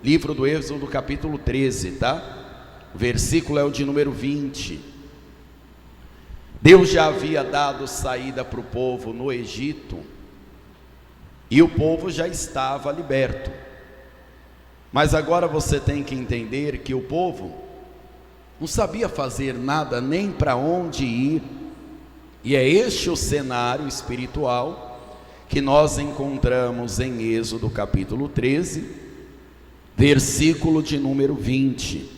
livro do Êxodo, capítulo 13, tá? O versículo é o de número 20. Deus já havia dado saída para o povo no Egito, e o povo já estava liberto. Mas agora você tem que entender que o povo não sabia fazer nada, nem para onde ir. E é este o cenário espiritual que nós encontramos em Êxodo capítulo 13, versículo de número 20.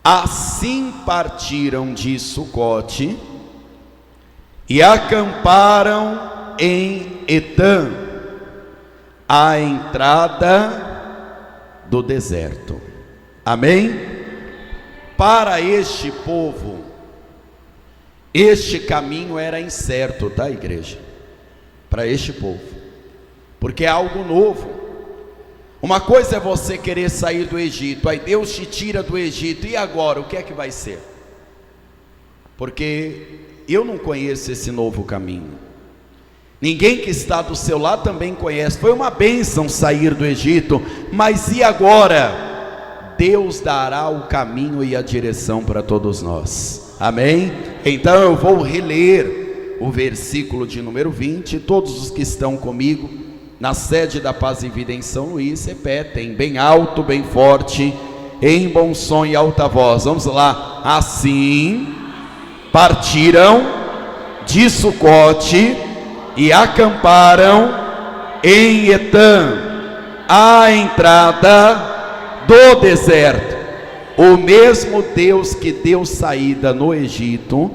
Assim partiram de Sucote e acamparam em Etã, à entrada do deserto. Amém? Para este povo, este caminho era incerto, tá, igreja? Para este povo, porque é algo novo. Uma coisa é você querer sair do Egito, aí Deus te tira do Egito, e agora, o que é que vai ser? Porque eu não conheço esse novo caminho, ninguém que está do seu lado também conhece. Foi uma bênção sair do Egito, mas e agora? Deus dará o caminho e a direção para todos nós, amém? Então eu vou reler o versículo de número 20, todos os que estão comigo na sede da Paz e Vida em São Luís, repetem bem alto, bem forte, em bom som e alta voz. Vamos lá. Assim partiram de Sucote e acamparam em Etã, à entrada do deserto. O mesmo Deus que deu saída no Egito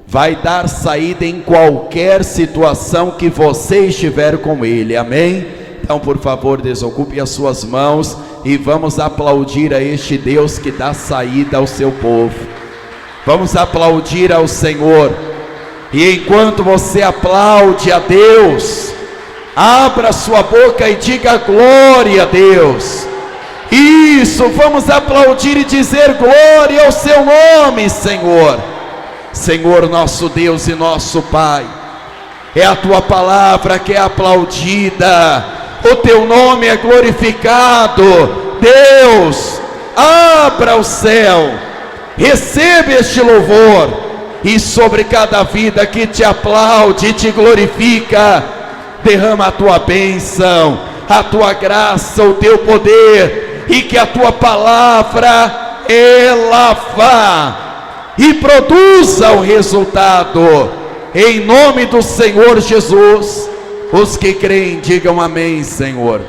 vai dar saída em qualquer situação que você estiver com Ele, amém? Então, por favor, desocupe as suas mãos e vamos aplaudir a este Deus que dá saída ao seu povo. Vamos aplaudir ao Senhor. E enquanto você aplaude a Deus, abra sua boca e diga glória a Deus. Isso, vamos aplaudir e dizer glória ao seu nome, Senhor. Senhor, nosso Deus e nosso Pai, é a tua palavra que é aplaudida, o teu nome é glorificado. Deus, abra o céu, recebe este louvor, e sobre cada vida que te aplaude e te glorifica, derrama a tua bênção, a tua graça, o teu poder, e que a tua palavra ela vá e produza o resultado, em nome do Senhor Jesus. Os que creem, digam amém, Senhor.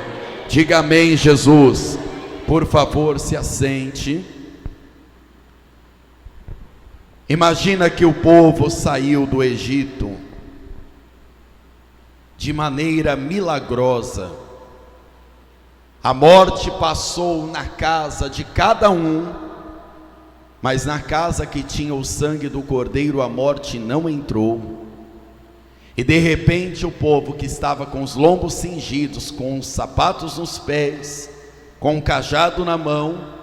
Diga amém, Jesus. Por favor, se assente. Imagina que o povo saiu do Egito de maneira milagrosa. A morte passou na casa de cada um, mas na casa que tinha o sangue do Cordeiro, a morte não entrou. E de repente o povo que estava com os lombos cingidos, com os sapatos nos pés, com o cajado na mão,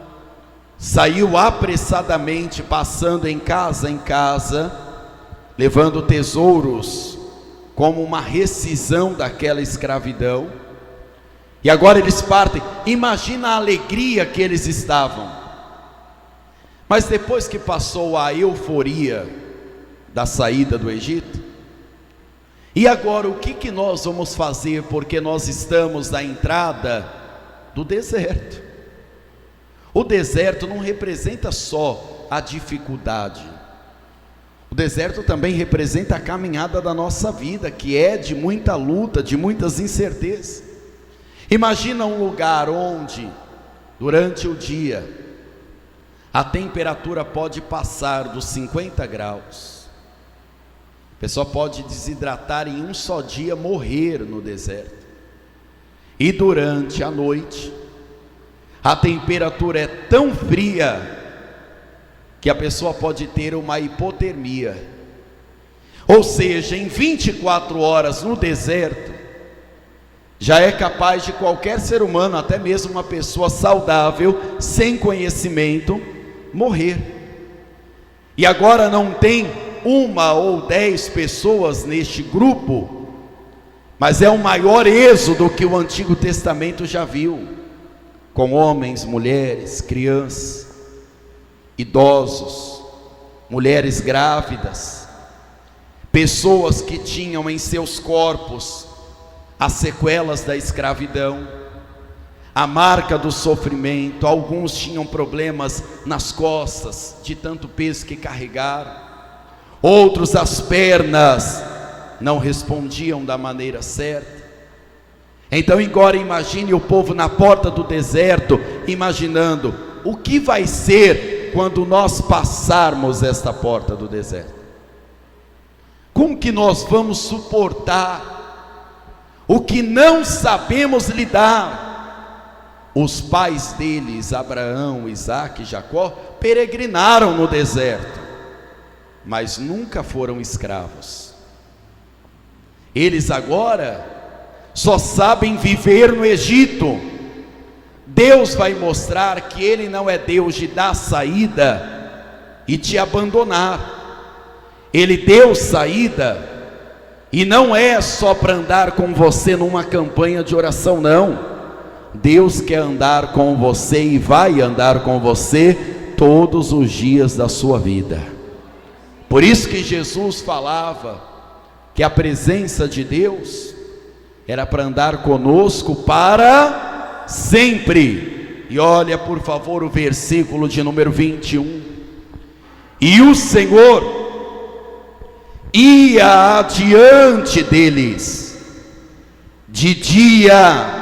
saiu apressadamente, passando em casa, levando tesouros, como uma rescisão daquela escravidão. E agora eles partem. Imagina a alegria que eles estavam. Mas depois que passou a euforia da saída do Egito, e agora o que nós vamos fazer? Porque nós estamos na entrada do deserto. O deserto não representa só a dificuldade, o deserto também representa a caminhada da nossa vida, que é de muita luta, de muitas incertezas. Imagina um lugar onde durante o dia a temperatura pode passar dos 50 graus. A pessoa pode desidratar em um só dia, morrer no deserto. E durante a noite, a temperatura é tão fria que a pessoa pode ter uma hipotermia. Ou seja, em 24 horas no deserto, já é capaz de qualquer ser humano, até mesmo uma pessoa saudável, sem conhecimento, morrer. E agora não tem 1 ou 10 pessoas neste grupo, mas é o maior êxodo que o Antigo Testamento já viu. com homens, mulheres, crianças, idosos, mulheres grávidas, pessoas que tinham em seus corpos as sequelas da escravidão, a marca do sofrimento. Alguns tinham problemas nas costas, de tanto peso que carregaram, outros as pernas não respondiam da maneira certa. Então agora imagine o povo na porta do deserto, imaginando o que vai ser quando nós passarmos esta porta do deserto. Como que nós vamos suportar o que não sabemos lidar? Os pais deles, Abraão, Isaque e Jacó, peregrinaram no deserto, mas nunca foram escravos. Eles agora só sabem viver no Egito. Deus vai mostrar que Ele não é Deus de dar saída e te abandonar. Ele deu saída, e não é só para andar com você numa campanha de oração, não. Deus quer andar com você e vai andar com você todos os dias da sua vida. Por isso que Jesus falava que a presença de Deus era para andar conosco para sempre. E olha por favor o versículo de número 21. E o Senhor ia adiante deles de dia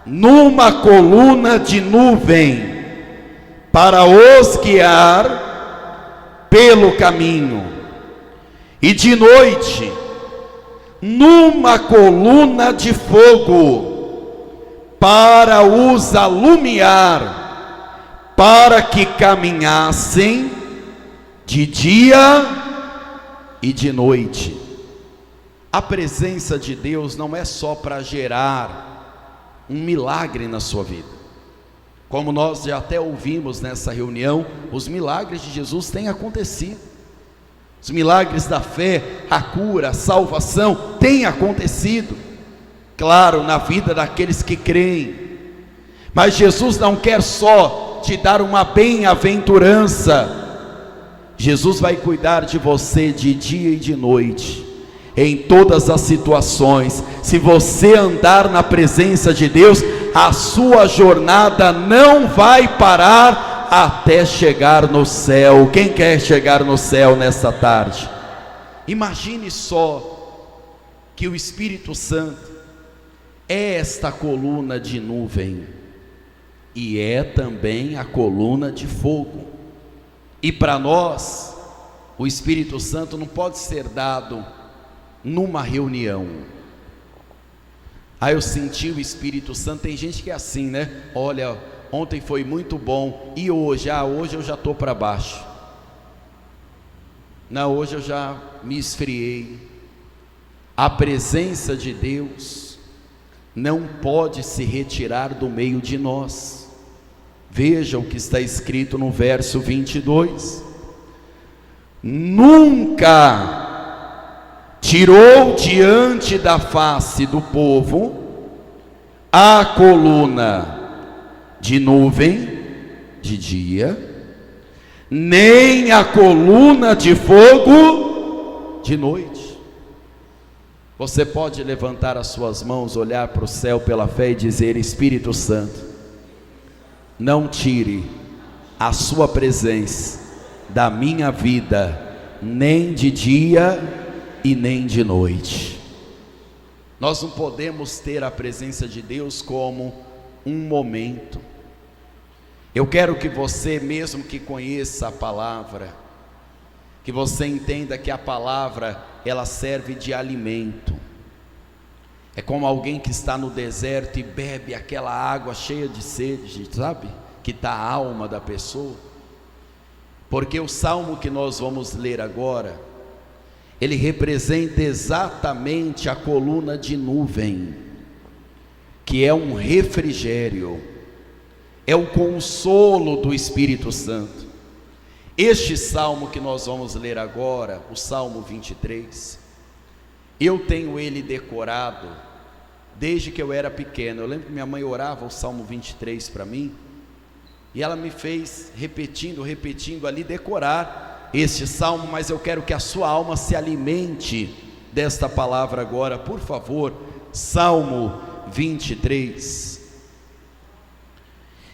numa coluna de nuvem, para os guiar pelo caminho, e de noite numa coluna de fogo, para os alumiar, para que caminhassem de dia e de noite. A presença de Deus não é só para gerar um milagre na sua vida. Como nós já até ouvimos nessa reunião, os milagres de Jesus têm acontecido. Os milagres da fé, a cura, a salvação têm acontecido, claro, na vida daqueles que creem. Mas Jesus não quer só te dar uma bem-aventurança. Jesus vai cuidar de você de dia e de noite, em todas as situações. Se você andar na presença de Deus, a sua jornada não vai parar até chegar no céu. Quem quer chegar no céu nesta tarde? Imagine só que o Espírito Santo é esta coluna de nuvem e é também a coluna de fogo. E para nós, o Espírito Santo não pode ser dado numa reunião. Eu senti o Espírito Santo. Tem gente que é assim, né? Olha, ontem foi muito bom, e hoje? Hoje eu já estou para baixo. Não, hoje eu já me esfriei. A presença de Deus não pode se retirar do meio de nós. Veja o que está escrito no verso 22. Nunca tirou diante da face do povo a coluna de nuvem de dia, nem a coluna de fogo de noite. Você pode levantar as suas mãos, olhar para o céu pela fé e dizer: Espírito Santo, não tire a sua presença da minha vida, nem de dia e nem de noite. Nós não podemos ter a presença de Deus como um momento. Eu quero que você, mesmo que conheça a palavra, que você entenda que a palavra, ela serve de alimento. É como alguém que está no deserto e bebe aquela água cheia de sede, sabe? Que está a alma da pessoa. Porque o salmo que nós vamos ler agora, ele representa exatamente a coluna de nuvem, que é um refrigério, é o consolo do Espírito Santo. Este salmo que nós vamos ler agora, o Salmo 23, eu tenho ele decorado desde que eu era pequeno. Eu lembro que minha mãe orava o Salmo 23 para mim, e ela me fez repetindo ali, decorar este salmo, mas eu quero que a sua alma se alimente desta palavra agora, por favor. Salmo 23.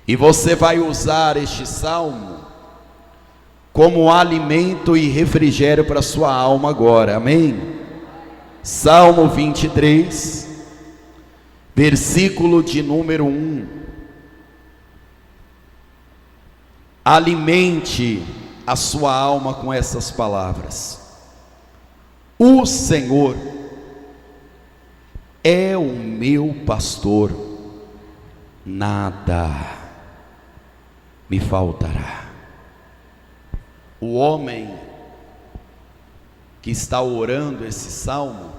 E você vai usar este salmo como alimento e refrigério para a sua alma agora, amém? Salmo 23, versículo de número 1. Alimente a sua alma com essas palavras. O Senhor é o meu pastor, nada me faltará. O homem que está orando esse salmo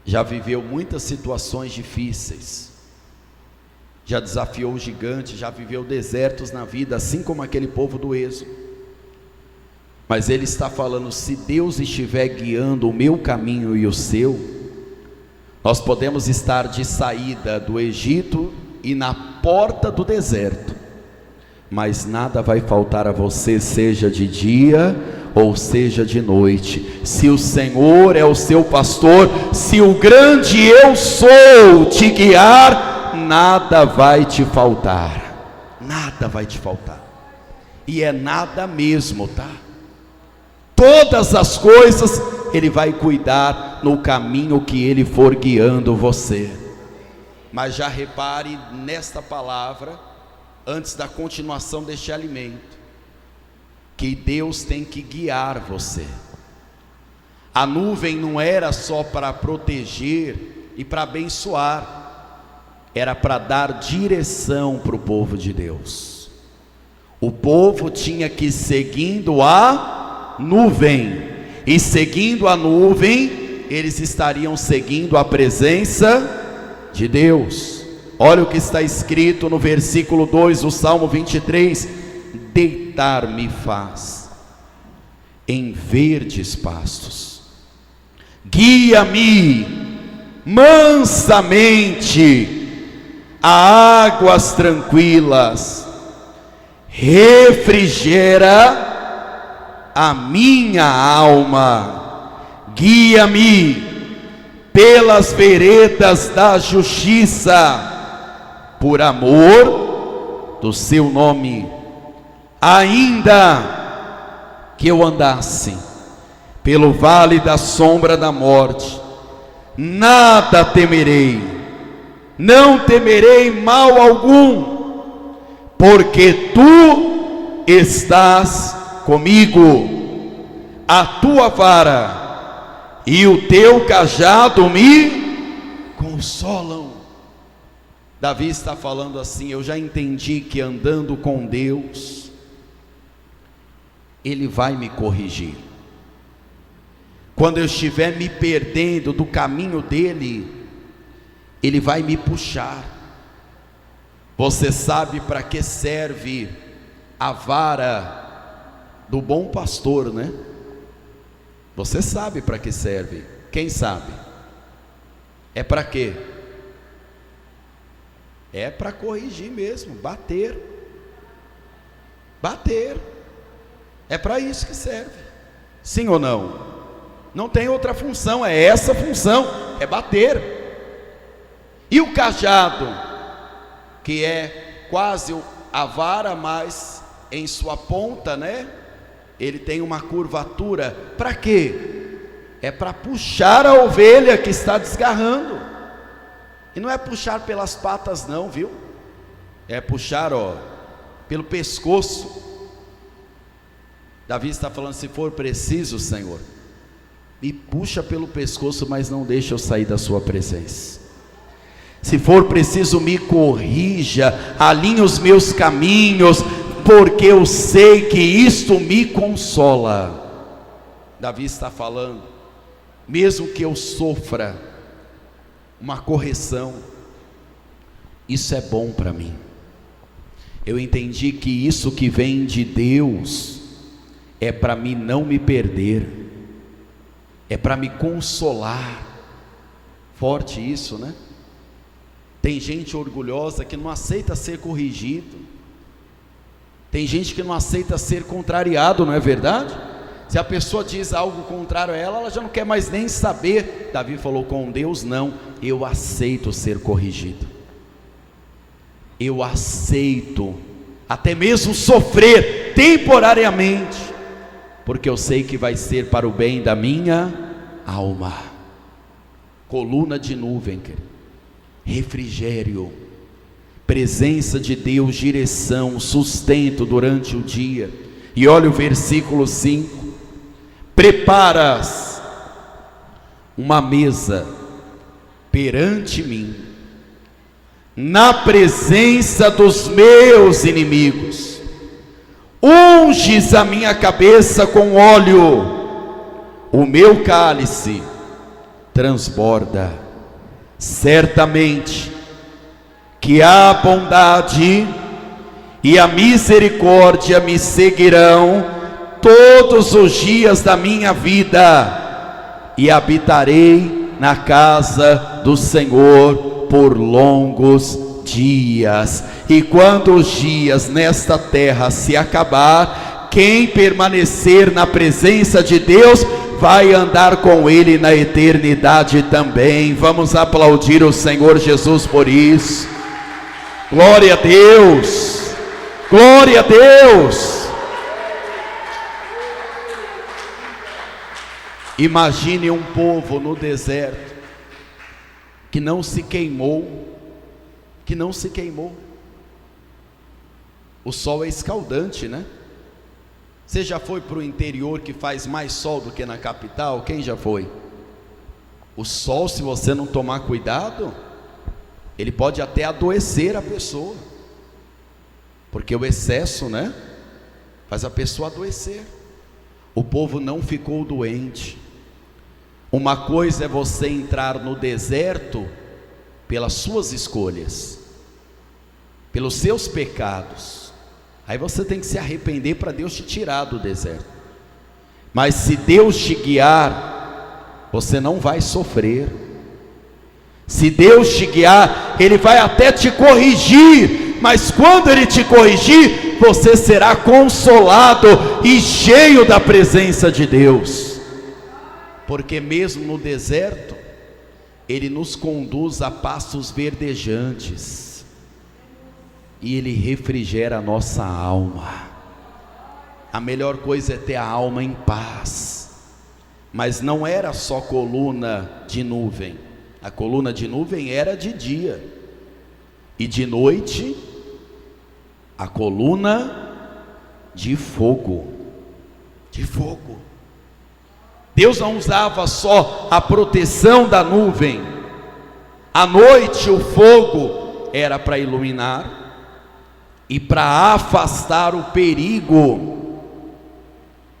já viveu muitas situações difíceis, já desafiou gigantes, já viveu desertos na vida, assim como aquele povo do Êxodo. Mas ele está falando: se Deus estiver guiando o meu caminho e o seu, nós podemos estar de saída do Egito e na porta do deserto, mas nada vai faltar a você, seja de dia ou seja de noite. Se o Senhor é o seu pastor, se o grande eu sou te guiar, nada vai te faltar, nada vai te faltar, e é nada mesmo, tá? Todas as coisas Ele vai cuidar no caminho que Ele for guiando você. Mas já repare nesta palavra, antes da continuação deste alimento, que Deus tem que guiar você. A nuvem não era só para proteger e para abençoar, era para dar direção para o povo de Deus. O povo tinha que ir seguindo a nuvem, e seguindo a nuvem, eles estariam seguindo a presença de Deus. Olha o que está escrito no versículo 2 do Salmo 23: deitar-me faz em verdes pastos, guia-me mansamente a águas tranquilas, refrigera a minha alma, guia-me pelas veredas da justiça, por amor do seu nome. Ainda que eu andasse pelo vale da sombra da morte, nada temerei, não temerei mal algum, porque tu estás comigo. A tua vara e o teu cajado me consolam. Davi está falando assim: eu já entendi que andando com Deus, Ele vai me corrigir. Quando eu estiver me perdendo do caminho dEle, Ele vai me puxar. Você sabe para que serve a vara do bom pastor, né? Você sabe para que serve. Quem sabe? É para quê? É para corrigir mesmo, bater. É para isso que serve. Sim ou não? Não tem outra função, é essa função, é bater. E o cajado, que é quase a vara, mas em sua ponta, né? Ele tem uma curvatura. Para quê? É para puxar a ovelha que está desgarrando. E não é puxar pelas patas não, viu? É puxar, pelo pescoço. Davi está falando: se for preciso, Senhor, me puxa pelo pescoço, mas não deixa eu sair da sua presença. Se for preciso, me corrija, alinhe os meus caminhos, porque eu sei que isto me consola. Davi está falando: mesmo que eu sofra uma correção, isso é bom para mim. Eu entendi que isso que vem de Deus é para mim não me perder, é para me consolar, Forte isso, né? Tem gente orgulhosa que não aceita ser corrigido. Tem gente que não aceita ser contrariado, não é verdade? Se a pessoa diz algo contrário a ela, ela já não quer mais nem saber. Davi falou: com Deus não, eu aceito ser corrigido. Eu aceito até mesmo sofrer temporariamente, porque eu sei que vai ser para o bem da minha alma. Coluna de nuvem, querido. Refrigério, presença de Deus, direção, sustento durante o dia. E olha o versículo 5: preparas uma mesa perante mim, na presença dos meus inimigos, unges a minha cabeça com óleo, o meu cálice transborda. Certamente que a bondade e a misericórdia me seguirão todos os dias da minha vida, e habitarei na casa do Senhor por longos dias. E quando os dias nesta terra se acabar, quem permanecer na presença de Deus vai andar com Ele na eternidade também. Vamos aplaudir o Senhor Jesus por isso. Glória a Deus, glória a Deus. Imagine um povo no deserto que não se queimou, O sol é escaldante, né? Você já foi para o interior que faz mais sol do que na capital? Quem já foi? O sol, se você não tomar cuidado, ele pode até adoecer a pessoa, porque o excesso, né, faz a pessoa adoecer. O povo não ficou doente. Uma coisa é você entrar no deserto pelas suas escolhas, pelos seus pecados. Aí você tem que se arrepender para Deus te tirar do deserto. Mas se Deus te guiar, você não vai sofrer. Se Deus te guiar, Ele vai até te corrigir, mas quando Ele te corrigir, você será consolado e cheio da presença de Deus. Porque mesmo no deserto, Ele nos conduz a pastos verdejantes, e Ele refrigera a nossa alma. A melhor coisa é ter a alma em paz. Mas não era só coluna de nuvem. A coluna de nuvem era de dia, e de noite a coluna de fogo. De fogo. Deus não usava só a proteção da nuvem. À noite o fogo era para iluminar e para afastar o perigo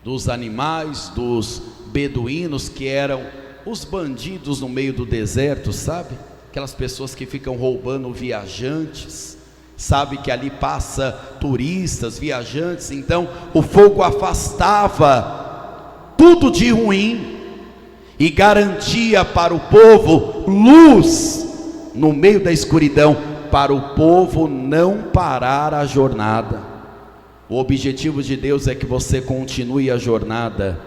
dos animais, dos beduínos, que eram os bandidos no meio do deserto, sabe? Aquelas pessoas que ficam roubando viajantes, sabe que ali passa turistas, viajantes. Então o fogo afastava tudo de ruim e garantia para o povo luz no meio da escuridão, para o povo não parar a jornada. O objetivo de Deus é que você continue a jornada,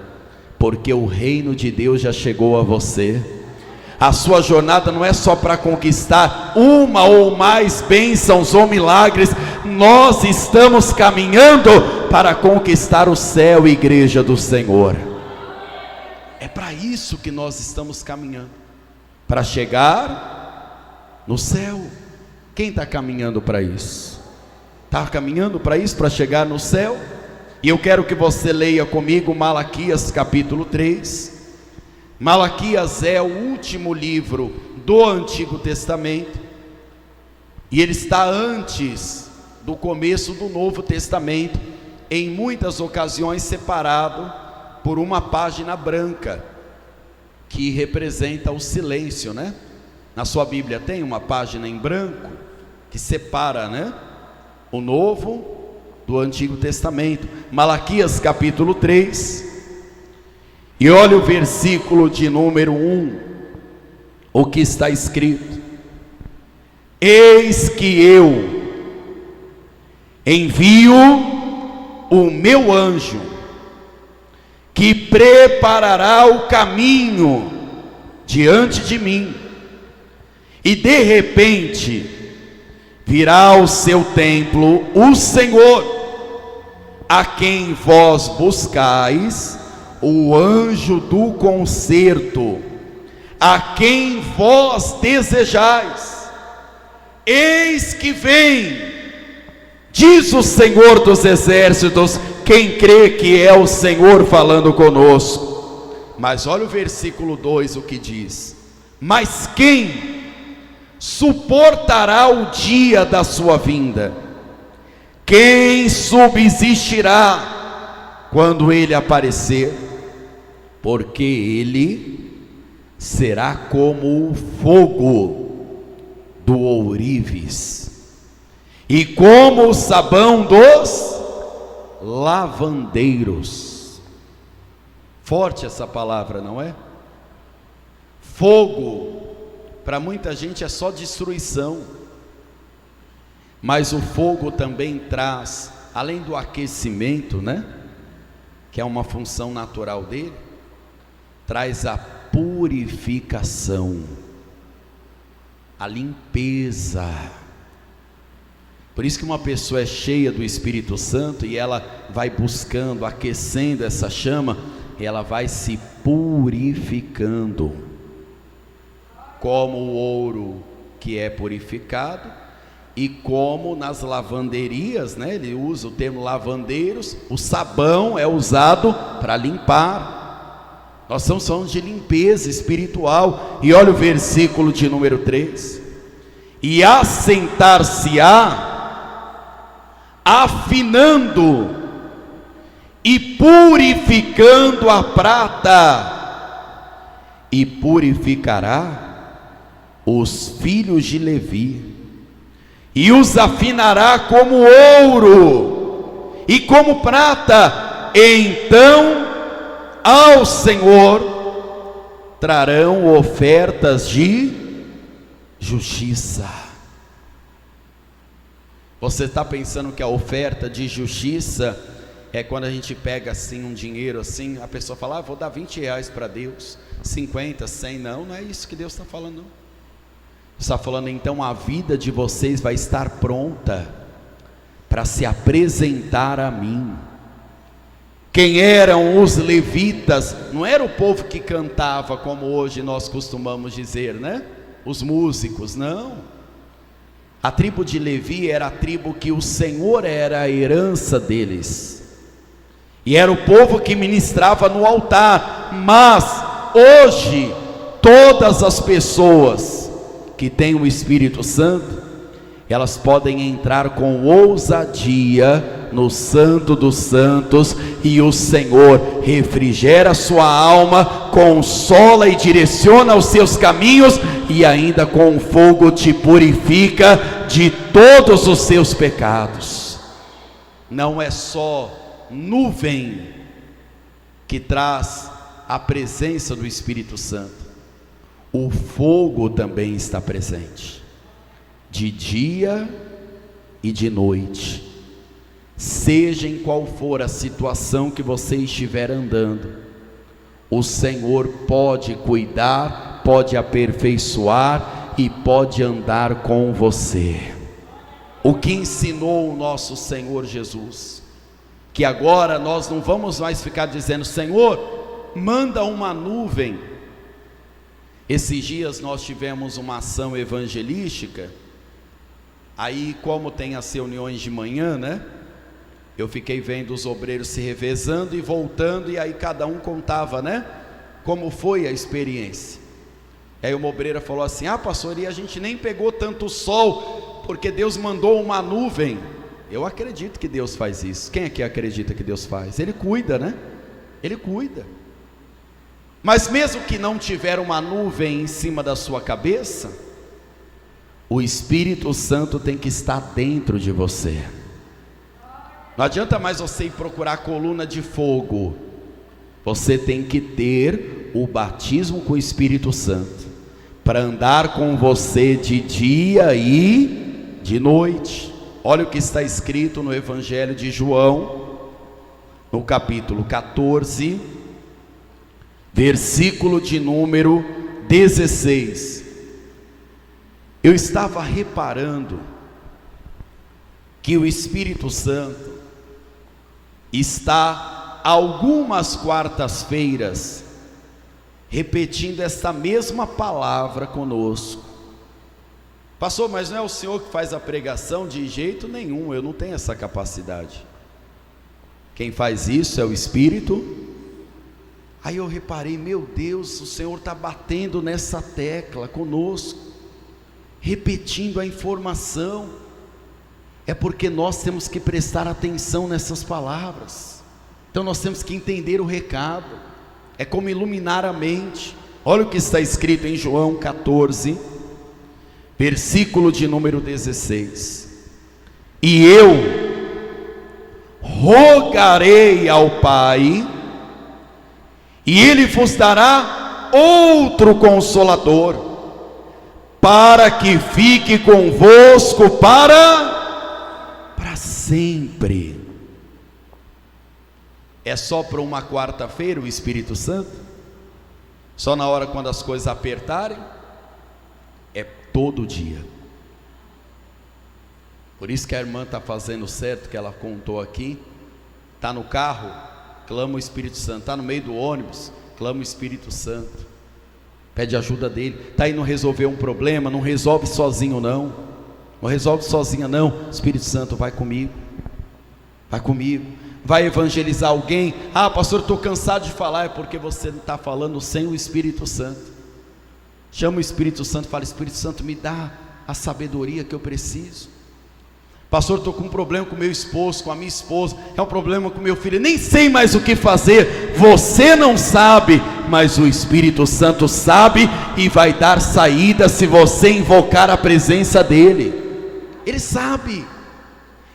porque o reino de Deus já chegou a você. A sua jornada não é só para conquistar uma ou mais bênçãos ou milagres. Nós estamos caminhando para conquistar o céu, igreja do Senhor. É para isso que nós estamos caminhando, para chegar no céu. Quem está caminhando para isso? Está caminhando para isso, para chegar no céu? E eu quero que você leia comigo Malaquias capítulo 3. Malaquias é o último livro do Antigo Testamento, e ele está antes do começo do Novo Testamento, em muitas ocasiões separado por uma página branca, que representa o silêncio, né? Na sua Bíblia tem uma página em branco que separa, né, o Novo do Antigo Testamento. Malaquias capítulo 3, e olha o versículo de número 1. o que está escrito: eis que eu envio o meu anjo, que preparará o caminho diante de mim, e de repente virá ao seu templo o Senhor, a quem vós buscais, o anjo do concerto, a quem vós desejais. Eis que vem, diz o Senhor dos exércitos. Quem crê que é o Senhor falando conosco? Mas olha o versículo 2, o que diz: mas quem suportará o dia da sua vinda? Quem subsistirá quando ele aparecer? Porque ele será como o fogo do ourives, e como o sabão dos lavandeiros. Forte essa palavra, não é? Fogo, para muita gente é só destruição, mas o fogo também traz, além do aquecimento, né, que é uma função natural dele, traz a purificação, a limpeza. Por isso que uma pessoa é cheia do Espírito Santo e ela vai buscando, aquecendo essa chama, e ela vai se purificando, como o ouro que é purificado, e como nas lavanderias, né, ele usa o termo lavandeiros, o sabão é usado para limpar. Nós estamos falando de limpeza espiritual. E olha o versículo de número 3: e assentar-se-á, afinando e purificando a prata, e purificará os filhos de Levi, e os afinará como ouro e como prata. Então ao Senhor trarão ofertas de justiça. Você está pensando que a oferta de justiça é quando a gente pega assim um dinheiro assim, a pessoa fala: vou dar 20 reais para Deus, 50, 100, não é isso que Deus está falando, não. Está falando, então a vida de vocês vai estar pronta para se apresentar a mim. Quem eram os levitas? Não era o povo que cantava, como hoje nós costumamos dizer, né? Os músicos, não. A tribo de Levi era a tribo que o Senhor era a herança deles, e era o povo que ministrava no altar. Mas hoje todas as pessoas que têm o Espírito Santo, elas podem entrar com ousadia no Santo dos Santos, e o Senhor refrigera a sua alma, consola e direciona os seus caminhos, e ainda com fogo te purifica de todos os seus pecados. Não é só nuvem que traz a presença do Espírito Santo, o fogo também está presente, de dia e de noite. Seja em qual for a situação que você estiver andando, o Senhor pode cuidar, pode aperfeiçoar e pode andar com você. O que ensinou o nosso Senhor Jesus, que agora nós não vamos mais ficar dizendo: Senhor, manda uma nuvem. Esses dias nós tivemos uma ação evangelística, aí como tem as reuniões de manhã, né? Eu fiquei vendo os obreiros se revezando e voltando, e aí cada um contava, né? Como foi a experiência. Aí uma obreira falou assim: pastor, e a gente nem pegou tanto sol, porque Deus mandou uma nuvem. Eu acredito que Deus faz isso. Quem aqui acredita que Deus faz? Ele cuida, né? Ele cuida. Mas mesmo que não tiver uma nuvem em cima da sua cabeça, o Espírito Santo tem que estar dentro de você. Não adianta mais você ir procurar coluna de fogo. Você tem que ter o batismo com o Espírito Santo, para andar com você de dia e de noite. Olha o que está escrito no Evangelho de João, no capítulo 14, versículo de número 16. Eu estava reparando que o Espírito Santo está algumas quartas-feiras repetindo esta mesma palavra conosco. Pastor, mas não é o senhor que faz a pregação? De jeito nenhum, eu não tenho essa capacidade. Quem faz isso é o Espírito. Aí eu reparei, meu Deus, o Senhor está batendo nessa tecla conosco, repetindo a informação. É porque nós temos que prestar atenção nessas palavras. Então nós temos que entender o recado. É como iluminar a mente. Olha o que está escrito em João 14, versículo de número 16. E eu rogarei ao Pai, e Ele vos dará outro Consolador, para que fique convosco para sempre. É só para uma quarta-feira o Espírito Santo? Só na hora quando as coisas apertarem? É todo dia. Por isso que a irmã está fazendo certo, que ela contou aqui. Está no carro, clama o Espírito Santo. Está no meio do ônibus, clama o Espírito Santo. Pede ajuda dele. Está indo resolver um problema, não resolve sozinho não. Não resolve sozinha não. Espírito Santo, vai comigo. Vai comigo. Vai evangelizar alguém. Ah, pastor, estou cansado de falar. É porque você não está falando sem o Espírito Santo. Chama o Espírito Santo e fala: Espírito Santo, me dá a sabedoria que eu preciso. Pastor, estou com um problema com meu esposo, com a minha esposa, é um problema com meu filho, nem sei mais o que fazer. Você não sabe, mas o Espírito Santo sabe, e vai dar saída se você invocar a presença dele. Ele sabe.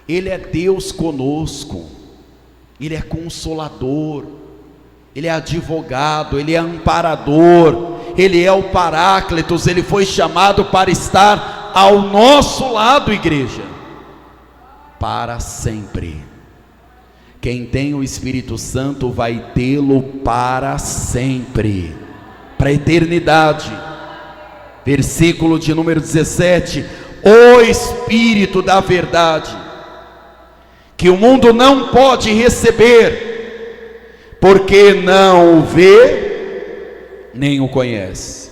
Ele é Deus conosco. Ele é consolador, Ele é advogado, Ele é amparador, Ele é o Paráclitos. Ele foi chamado para estar ao nosso lado, igreja, para sempre. Quem tem o Espírito Santo vai tê-lo para sempre, para a eternidade. Versículo de número 17: o Espírito da verdade, que o mundo não pode receber, porque não o vê, nem o conhece,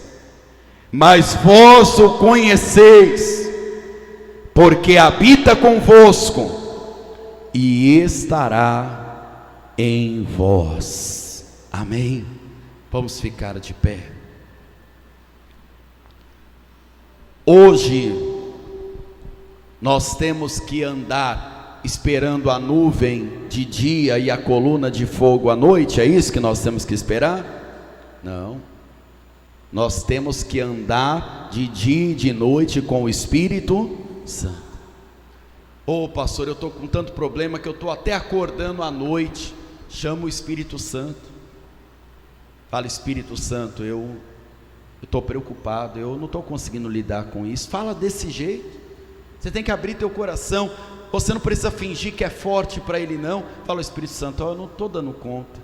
mas vós o conheceis, porque habita convosco, e estará em vós. Amém? Vamos ficar de pé. Hoje, nós temos que andar esperando a nuvem de dia e a coluna de fogo à noite. É isso que nós temos que esperar? Não. Nós temos que andar de dia e de noite com o Espírito Santo. Pastor, eu estou com tanto problema que eu estou até acordando à noite. Chama o Espírito Santo. Fala: Espírito Santo, eu estou preocupado, eu não estou conseguindo lidar com isso. Fala desse jeito. Você tem que abrir teu coração. Você não precisa fingir que é forte para Ele não. Fala: Espírito Santo, eu não estou dando conta.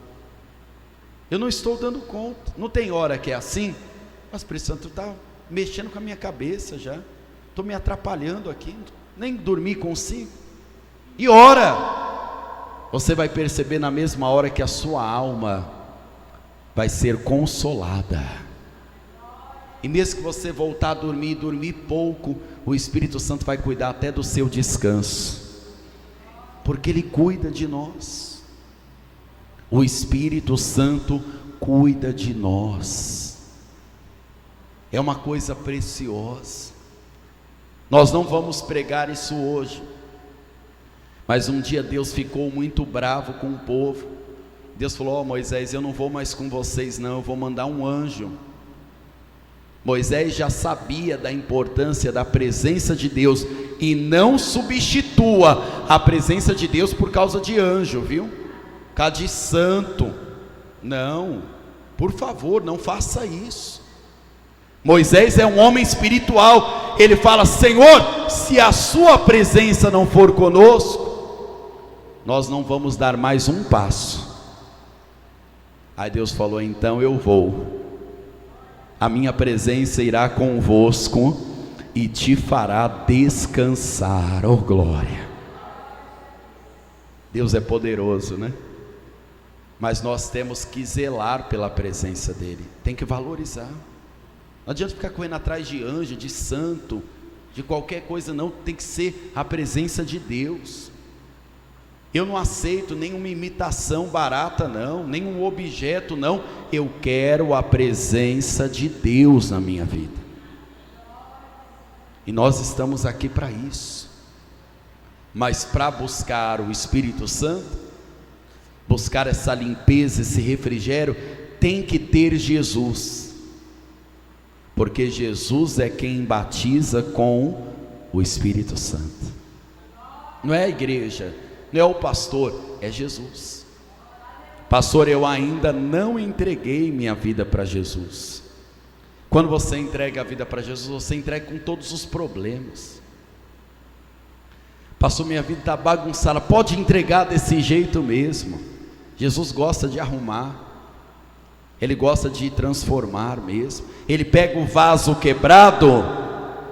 Eu não estou dando conta. Não tem hora que é assim. Mas o Espírito Santo está mexendo com a minha cabeça já. Estou me atrapalhando aqui. Nem dormir consigo. E ora. Você vai perceber na mesma hora que a sua alma vai ser consolada. E mesmo que você voltar a dormir pouco, o Espírito Santo vai cuidar até do seu descanso, porque Ele cuida de nós. O Espírito Santo cuida de nós. É uma coisa preciosa. Nós não vamos pregar isso hoje, mas um dia Deus ficou muito bravo com o povo. Deus falou: Moisés, eu não vou mais com vocês não, eu vou mandar um anjo. Moisés já sabia da importância da presença de Deus, e não substitua a presença de Deus por causa de anjo, viu? Por causa de santo. Não, por favor, não faça isso. Moisés é um homem espiritual. Ele fala: Senhor, se a sua presença não for conosco, nós não vamos dar mais um passo. Aí Deus falou: então eu vou, a minha presença irá convosco e te fará descansar. Oh glória! Deus é poderoso, né? Mas nós temos que zelar pela presença dele, tem que valorizar. Não adianta ficar correndo atrás de anjo, de santo, de qualquer coisa, não. Tem que ser a presença de Deus. Eu não aceito nenhuma imitação barata, não, nenhum objeto, não. Eu quero a presença de Deus na minha vida. E nós estamos aqui para isso. Mas para buscar o Espírito Santo, buscar essa limpeza, esse refrigério, tem que ter Jesus. Porque Jesus é quem batiza com o Espírito Santo. Não é a igreja, não é o pastor, é Jesus. Pastor, eu ainda não entreguei minha vida para Jesus. Quando você entrega a vida para Jesus, você entrega com todos os problemas. Pastor, minha vida está bagunçada. Pode entregar desse jeito mesmo. Jesus gosta de arrumar. Ele gosta de transformar mesmo. Ele pega o vaso quebrado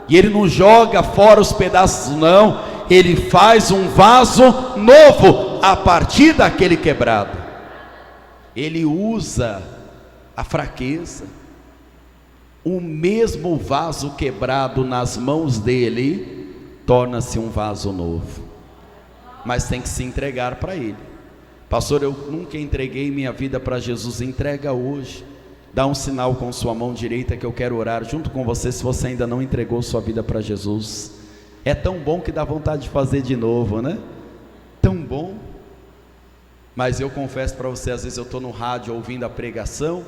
e ele não joga fora os pedaços, não. Ele faz um vaso novo a partir daquele quebrado. Ele usa a fraqueza. O mesmo vaso quebrado nas mãos dele torna-se um vaso novo. Mas tem que se entregar para ele. Pastor, eu nunca entreguei minha vida para Jesus. Entrega hoje. Dá um sinal com sua mão direita que eu quero orar junto com você, se você ainda não entregou sua vida para Jesus. É tão bom que dá vontade de fazer de novo, né? Tão bom. Mas eu confesso para você, às vezes eu estou no rádio ouvindo a pregação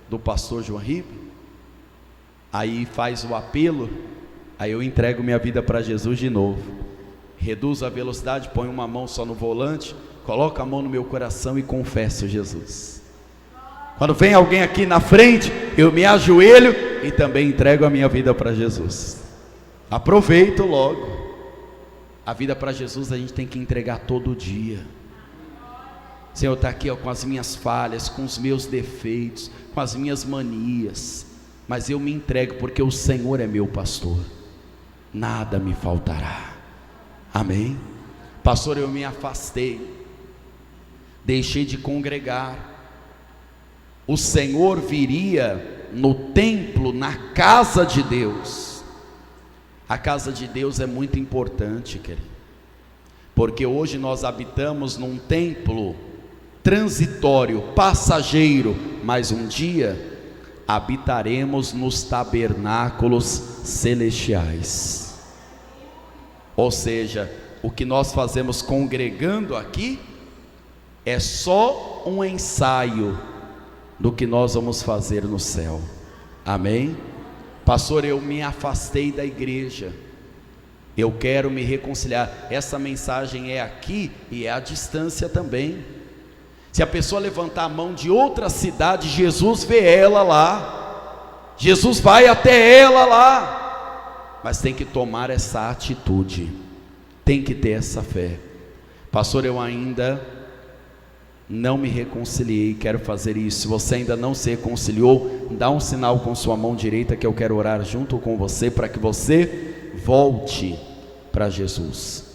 do pastor João Ribeiro, aí faz o apelo, aí eu entrego minha vida para Jesus de novo. Reduzo a velocidade, ponho uma mão só no volante, coloco a mão no meu coração e confesso Jesus. Quando vem alguém aqui na frente, eu me ajoelho e também entrego a minha vida para Jesus. Aproveito logo. A vida para Jesus a gente tem que entregar todo dia. Senhor, está aqui ó, com as minhas falhas, com os meus defeitos, com as minhas manias, mas eu me entrego porque o Senhor é meu pastor, nada me faltará. Amém? Pastor, eu me afastei, deixei de congregar. O Senhor viria no templo, na casa de Deus. A casa de Deus é muito importante, querido, porque hoje nós habitamos num templo transitório, passageiro, mas um dia habitaremos nos tabernáculos celestiais. Ou seja, o que nós fazemos congregando aqui é só um ensaio do que nós vamos fazer no céu. Amém? Pastor, eu me afastei da igreja, eu quero me reconciliar. Essa mensagem é aqui e é à distância também. Se a pessoa levantar a mão de outra cidade, Jesus vê ela lá, Jesus vai até ela lá, mas tem que tomar essa atitude, tem que ter essa fé. Pastor, eu ainda não me reconciliei, quero fazer isso. Se você ainda não se reconciliou, dá um sinal com sua mão direita que eu quero orar junto com você para que você volte para Jesus.